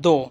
2,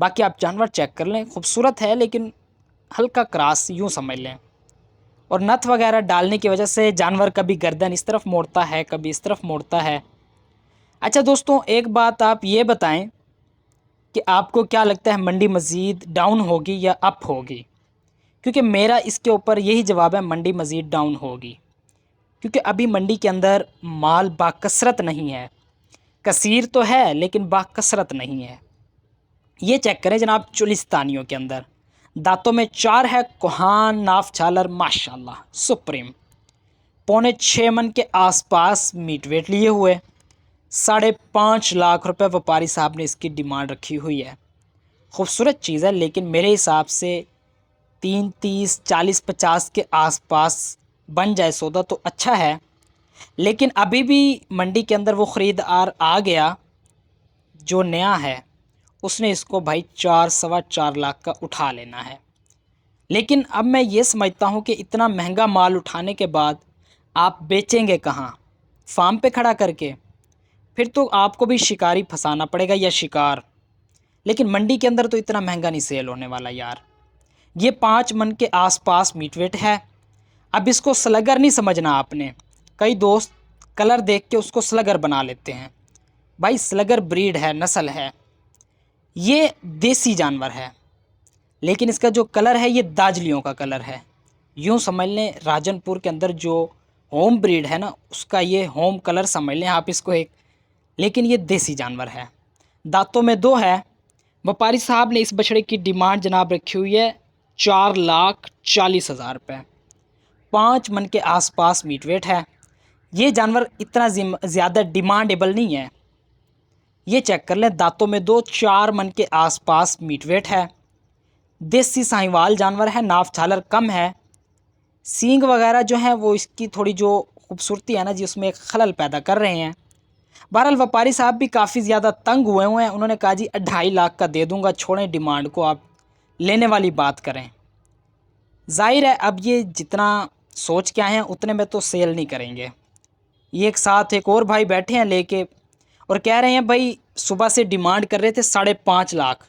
باقی آپ جانور چیک کر لیں، خوبصورت ہے لیکن ہلکا کراس یوں سمجھ لیں، اور نتھ وغیرہ ڈالنے کی وجہ سے جانور کبھی گردن اس طرف موڑتا ہے، کبھی اس طرف موڑتا ہے۔ اچھا دوستوں، ایک بات آپ یہ بتائیں کہ آپ کو کیا لگتا ہے منڈی مزید ڈاؤن ہوگی یا اپ ہوگی؟ کیونکہ میرا اس کے اوپر یہی جواب ہے، منڈی مزید ڈاؤن ہوگی، کیونکہ ابھی منڈی کے اندر مال باکثرت نہیں ہے، کثیر تو ہے لیکن باکثرت نہیں ہے۔ یہ چیک کریں جناب، چولستانیوں کے اندر دانتوں میں 4 ہے، کوہان ناف چھالر ماشاءاللہ سپریم، 6.25 من کے آس پاس میٹ ویٹ لیے ہوئے، 5.5 لاکھ روپے وپاری صاحب نے اس کی ڈیمانڈ رکھی ہوئی ہے۔ خوبصورت چیز ہے لیکن میرے حساب سے 30 40 50 کے آس پاس بن جائے سودا تو اچھا ہے، لیکن ابھی بھی منڈی کے اندر وہ خریدار آ گیا جو نیا ہے، اس نے اس کو بھائی 4 لاکھ کا اٹھا لینا ہے۔ لیکن اب میں یہ سمجھتا ہوں کہ اتنا مہنگا مال اٹھانے کے بعد آپ بیچیں گے کہاں؟ فارم پہ کھڑا کر کے؟ پھر تو آپ کو بھی شکاری پھنسانا پڑے گا یا شکار۔ لیکن منڈی کے اندر تو اتنا مہنگا نہیں سیل ہونے والا یار۔ یہ 5 من کے آس پاس میٹ ویٹ ہے۔ اب اس کو سلگر نہیں سمجھنا آپ نے، کئی دوست کلر دیکھ کے اس کو سلگر بنا لیتے ہیں۔ بھائی سلگر بریڈ ہے، نسل ہے، یہ دیسی جانور ہے، لیکن اس کا جو کلر ہے یہ داجلیوں کا کلر ہے۔ یوں سمجھ لیں راجن پور کے اندر جو ہوم بریڈ ہے نا، اس کا یہ ہوم کلر سمجھ لیں آپ اس کو ایک، لیکن یہ دیسی جانور ہے۔ دانتوں میں 2 ہے۔ وپاری صاحب نے اس بچڑے کی ڈیمانڈ جناب رکھی ہوئی ہے 4,40,000 روپے، 5 من کے آس پاس میٹ ویٹ ہے۔ یہ جانور اتنا زیادہ ڈیمانڈیبل نہیں ہے، یہ چیک کر لیں، دانتوں میں 2، 4 من کے آس پاس میٹ ویٹ ہے، دیسی ساہیوال جانور ہے، ناف چھالر کم ہے، سینگ وغیرہ جو ہیں وہ اس کی تھوڑی جو خوبصورتی ہے نا جی، اس میں ایک خلل پیدا کر رہے ہیں۔ بہرحال وپاری صاحب بھی کافی زیادہ تنگ ہوئے ہیں، انہوں نے کہا جی 2.5 لاکھ کا دے دوں گا، چھوڑیں ڈیمانڈ کو، آپ لینے والی بات کریں۔ ظاہر ہے اب یہ جتنا سوچ کے آئے ہیں اتنے میں تو سیل نہیں کریں گے۔ یہ ایک ساتھ ایک اور بھائی بیٹھے ہیں لے کے، اور کہہ رہے ہیں بھائی صبح سے ڈیمانڈ کر رہے تھے 5.5 لاکھ۔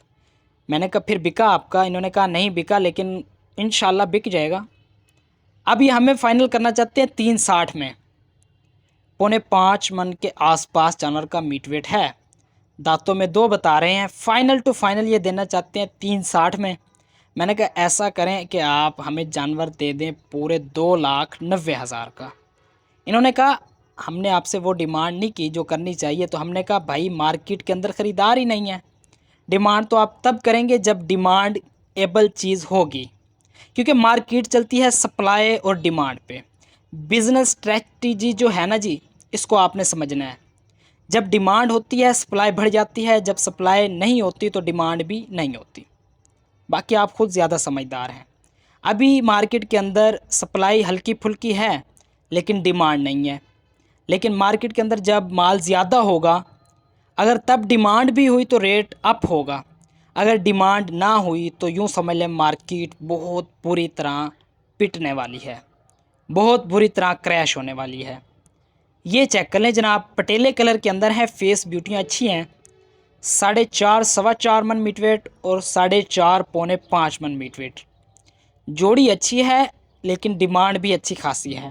میں نے کہا پھر بکا آپ کا؟ انہوں نے کہا نہیں بکا، لیکن انشاءاللہ بک جائے گا۔ اب یہ ہمیں فائنل کرنا چاہتے ہیں 3.60 میں، 5.25 من کے آس پاس جانور کا میٹ ویٹ ہے، دانتوں میں 2 بتا رہے ہیں، فائنل ٹو فائنل یہ دینا چاہتے ہیں 3.60 میں۔ میں نے کہا ایسا کریں کہ آپ ہمیں جانور دے دیں پورے 2,90,000 کا۔ انہوں نے کہا ہم نے آپ سے وہ ڈیمانڈ نہیں کی جو کرنی چاہیے، تو ہم نے کہا بھائی مارکیٹ کے اندر خریدار ہی نہیں ہے، ڈیمانڈ تو آپ تب کریں گے جب ڈیمانڈ ایبل چیز ہوگی، کیونکہ مارکیٹ چلتی ہے سپلائی اور ڈیمانڈ پہ۔ بزنس اسٹریٹجی جو ہے نا جی، اس کو آپ نے سمجھنا ہے، جب ڈیمانڈ ہوتی ہے سپلائی بڑھ جاتی ہے، جب سپلائی نہیں ہوتی تو ڈیمانڈ بھی نہیں ہوتی۔ باقی آپ خود زیادہ سمجھدار ہیں۔ ابھی مارکیٹ کے اندر سپلائی ہلکی پھلکی ہے لیکن ڈیمانڈ نہیں ہے، لیکن مارکیٹ کے اندر جب مال زیادہ ہوگا، اگر تب ڈیمانڈ بھی ہوئی تو ریٹ اپ ہوگا، اگر ڈیمانڈ نہ ہوئی تو یوں سمجھ لیں مارکیٹ بہت بری طرح پٹنے والی ہے، بہت بری طرح کریش ہونے والی ہے۔ یہ چیک کر لیں جناب، پٹیلے کلر کے اندر ہے، فیس بیوٹیاں اچھی ہیں، 4.5 4.25 من میٹ ویٹ اور 4.5 5.25 من میٹ ویٹ، جوڑی اچھی ہے لیکن ڈیمانڈ بھی اچھی خاصی ہے۔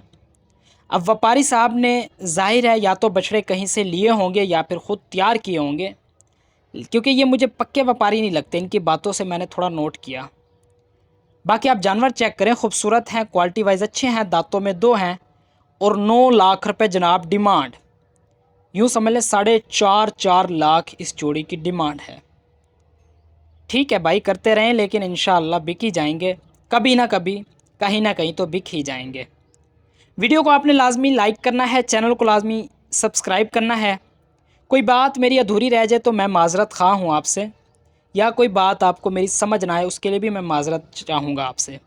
اب وپاری صاحب نے ظاہر ہے یا تو بچڑے کہیں سے لیے ہوں گے یا پھر خود تیار کیے ہوں گے، کیونکہ یہ مجھے پکے وپاری نہیں لگتے، ان کی باتوں سے میں نے تھوڑا نوٹ کیا۔ باقی آپ جانور چیک کریں، خوبصورت ہیں، کوالٹی وائز اچھے ہیں، دانتوں میں 2 ہیں، اور 9 لاکھ روپے جناب ڈیمانڈ، یوں سمجھ لیں 4.5 لاکھ اس جوڑی کی ڈیمانڈ ہے۔ ٹھیک ہے بھائی، کرتے رہیں، لیکن انشاءاللہ بک ہی جائیں گے، کبھی نہ کبھی کہیں نہ کہیں تو بک ہی جائیں گے۔ ویڈیو کو آپ نے لازمی لائک کرنا ہے، چینل کو لازمی سبسکرائب کرنا ہے۔ کوئی بات میری ادھوری رہ جائے تو میں معذرت خواہ ہوں آپ سے، یا کوئی بات آپ کو میری سمجھ نہ آئے اس کے لیے بھی میں معذرت چاہوں گا آپ سے۔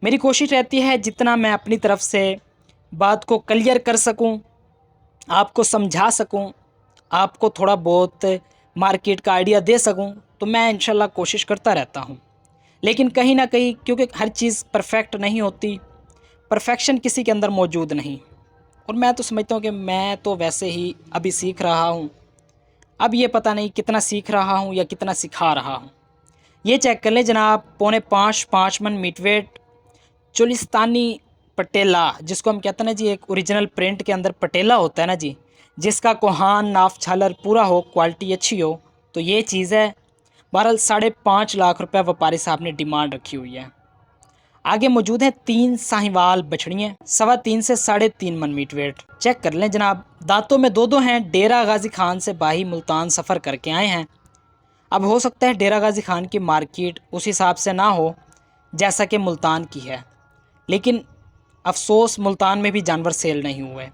میری کوشش رہتی ہے جتنا میں اپنی طرف سے بات کو کلیئر کر سکوں، آپ کو سمجھا سکوں، آپ کو تھوڑا بہت مارکیٹ کا آئیڈیا دے سکوں، تو میں انشاءاللہ کوشش کرتا رہتا ہوں۔ لیکن کہیں نہ کہیں کیونکہ ہر چیز پرفیکٹ نہیں ہوتی، پرفیکشن کسی کے اندر موجود نہیں، اور میں تو سمجھتا ہوں کہ میں تو ویسے ہی ابھی سیکھ رہا ہوں، اب یہ پتہ نہیں کتنا سیکھ رہا ہوں یا کتنا سکھا رہا ہوں۔ یہ چیک کر لیں جناب، 4.5 من میٹ ویٹ چولستانی پٹیلا، جس کو ہم کہتے ہیں نا جی، ایک اوریجنل پرنٹ کے اندر پٹیلا ہوتا ہے نا جی، جس کا کوہان ناف چھالر پورا ہو، کوالٹی اچھی ہو، تو یہ چیز ہے۔ بہرحال 5.5 لاکھ روپے وپاری صاحب نے ڈیمانڈ رکھی ہوئی ہے۔ آگے موجود ہیں 3 ساہیوال بچڑیاں، 3.25 سے 3.5 من میٹ ویٹ۔ چیک کر لیں جناب، دانتوں میں 2 ہیں، ڈیرہ غازی خان سے باہی ملتان سفر کر کے آئے ہیں۔ اب ہو سکتا ہے ڈیرہ غازی خان کی مارکیٹ اس حساب سے نہ ہو جیسا کہ ملتان کی ہے، لیکن افسوس ملتان میں بھی جانور سیل نہیں ہوئے،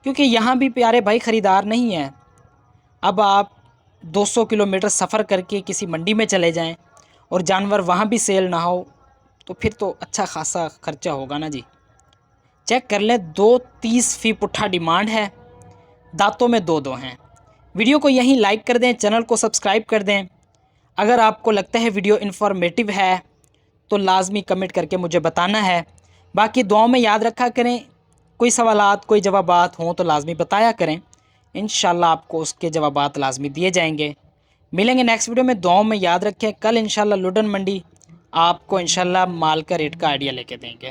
کیونکہ یہاں بھی پیارے بھائی خریدار نہیں ہیں۔ اب آپ 200 کلومیٹر سفر کر کے کسی منڈی میں چلے جائیں اور جانور وہاں بھی سیل نہ ہو، تو پھر تو اچھا خاصا خرچہ ہوگا نا جی۔ چیک کر لیں، 2.30 فی پٹھا ڈیمانڈ ہے، دانتوں میں 2 ہیں۔ ویڈیو کو یہیں لائک کر دیں، چینل کو سبسکرائب کر دیں۔ اگر آپ کو لگتا ہے ویڈیو انفارمیٹیو ہے تو لازمی کمنٹ کر کے مجھے بتانا ہے۔ باقی دعاؤں میں یاد رکھا کریں، کوئی سوالات کوئی جوابات ہوں تو لازمی بتایا کریں، انشاءاللہ آپ کو اس کے جوابات لازمی دیے جائیں گے۔ ملیں گے نیکسٹ ویڈیو میں، دعاؤں میں یاد رکھیں۔ کل انشاءاللہ لڈن منڈی آپ کو انشاءاللہ مال کا ریٹ کا آئیڈیا لے کے دیں گے۔